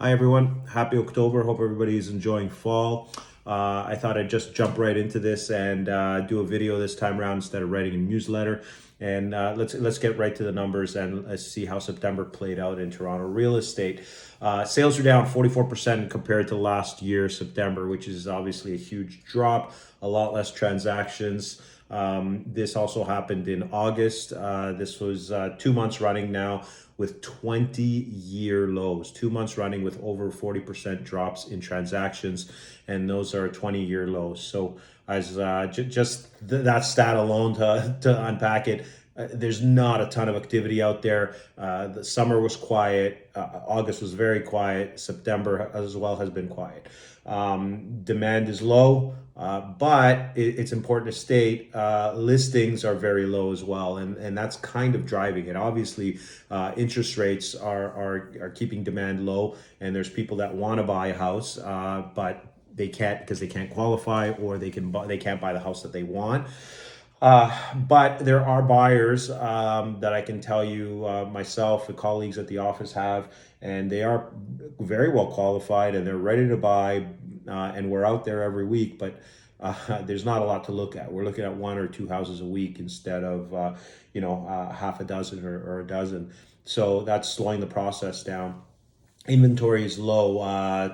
Hi everyone, happy October. Hope everybody is enjoying fall. I thought I'd just jump right into this and do a video this time around instead of writing a newsletter. And let's get right to the numbers and let's see how September played out in Toronto real estate. Sales are down 44% compared to last year, September, which is obviously a huge drop. A lot less transactions. This also happened in August. This was 2 months running now with 20-year lows, 2 months running with over 40% drops in transactions, and those are 20-year lows. So, as that stat alone to unpack it, there's not a ton of activity out there. The summer was quiet. August was very quiet. September as well has been quiet. Demand is low, but it's important to state listings are very low as well, and that's kind of driving it. Obviously, interest rates are keeping demand low, and there's people that want to buy a house, but they can't because they can't qualify, or they can't buy the house that they want. But there are buyers that I can tell you myself, the colleagues at the office have, and they are very well qualified and they're ready to buy. And we're out there every week, but there's not a lot to look at. We're looking at one or two houses a week instead of half a dozen or a dozen. So that's slowing the process down. Inventory is low.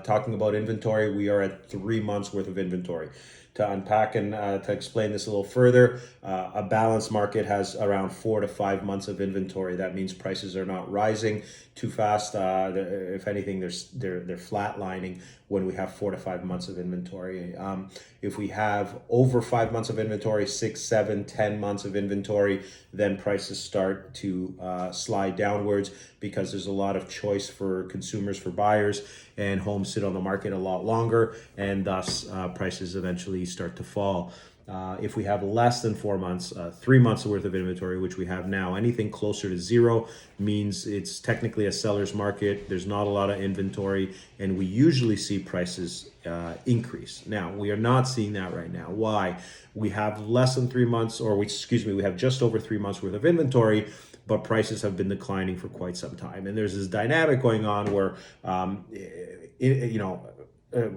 Talking about inventory, we are at 3 months worth of inventory. To unpack and to explain this a little further, a balanced market has around 4 to 5 months of inventory. That means prices are not rising too fast. If anything, they're flatlining when we have 4 to 5 months of inventory. If we have over 5 months of inventory, 6, 7, 10 months of inventory, then prices start to slide downwards because there's a lot of choice for consumers, for buyers, and homes sit on the market a lot longer, and thus prices eventually start to fall. If we have less than 4 months, 3 months worth of inventory, which we have now, anything closer to zero means it's technically a seller's market. There's not a lot of inventory, and we usually see prices increase. Now, we are not seeing that right now. Why? We have less than 3 months, we have just over 3 months worth of inventory, but prices have been declining for quite some time. And there's this dynamic going on where,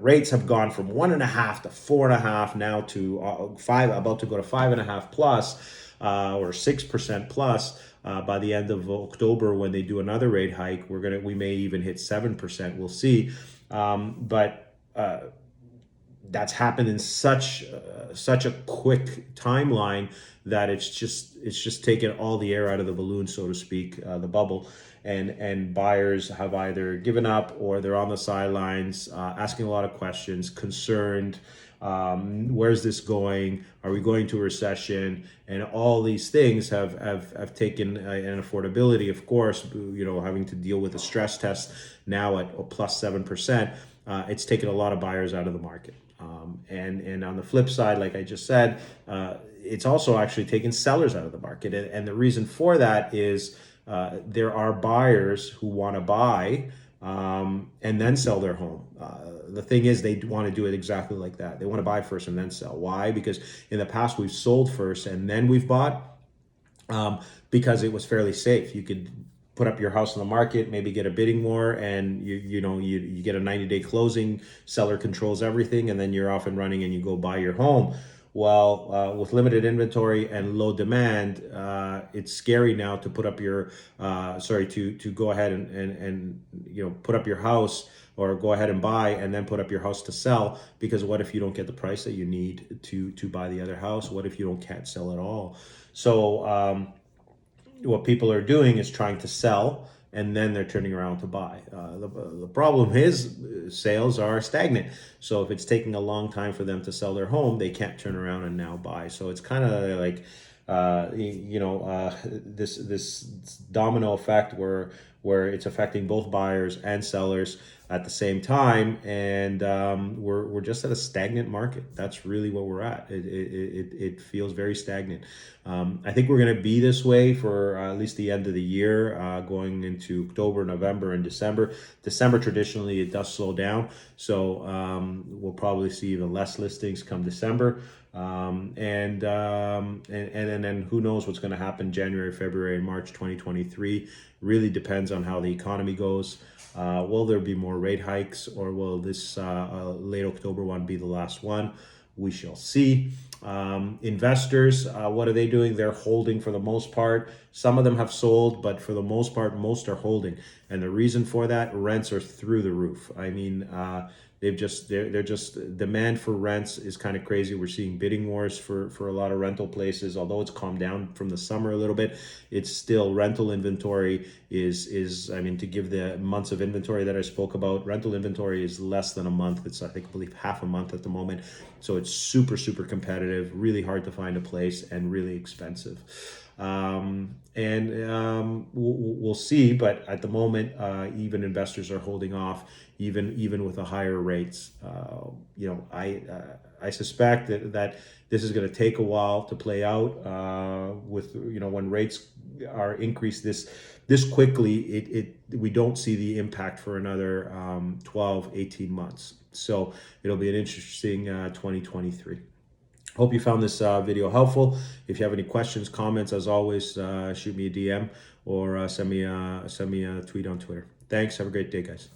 rates have gone from 1.5 to 4.5 now to five, about to go to 5.5 plus, or 6% plus. By the end of October, when they do another rate hike, we may even hit 7%. We'll see, but that's happened in such a quick timeline that it's just taken all the air out of the balloon, so to speak, the bubble, and buyers have either given up or they're on the sidelines, asking a lot of questions, concerned. Where's this going? Are we going to a recession? And all these things have taken an affordability, of course, having to deal with a stress test now at plus 7%. It's taken a lot of buyers out of the market. And on the flip side, like I just said, it's also actually taken sellers out of the market. And the reason for that is there are buyers who want to buy and then sell their home. The thing is, they want to do it exactly like that. They want to buy first and then sell. Why? Because in the past, we've sold first and then we've bought, because it was fairly safe. You could put up your house on the market, maybe get a bidding war, and you get a 90-day closing. Seller controls everything, and then you're off and running, and you go buy your home. Well, with limited inventory and low demand, it's scary now to put up your to go ahead and put up your house, or go ahead and buy and then put up your house to sell, because what if you don't get the price that you need to buy the other house? What if you can't sell at all? So what people are doing is trying to sell, and then they're turning around to buy. The problem is sales are stagnant. So if it's taking a long time for them to sell their home, they can't turn around and now buy. So it's kind of like this domino effect where it's affecting both buyers and sellers at the same time, and we're just at a stagnant market. That's really what we're at. It feels very stagnant. I think we're going to be this way for at least the end of the year, going into October, November, and December. December, traditionally, it does slow down, so we'll probably see even less listings come December. And then who knows what's going to happen January, February, and March 2023. Really depends on how the economy goes. Will there be more rate hikes, or will this late October one be the last one? We shall see. Investors, what are they doing? They're holding for the most part. Some of them have sold, but for the most part, most are holding. And the reason for that, rents are through the roof. I mean, they're just, demand for rents is kind of crazy. We're seeing bidding wars for a lot of rental places. Although it's calmed down from the summer a little bit, it's still, rental inventory is I mean, to give the months of inventory that I spoke about, rental inventory is less than a month. It's, I believe half a month at the moment. So it's super competitive, really hard to find a place, and really expensive. We'll see, but at the moment, even investors are holding off, even with the higher rates. I suspect that this is going to take a while to play out. With, when rates are increased this quickly, we don't see the impact for another 12-18 months. So it'll be an interesting 2023. Hope you found this video helpful. If you have any questions, comments, as always, shoot me a DM or send me a tweet on Twitter. Thanks. Have a great day, guys.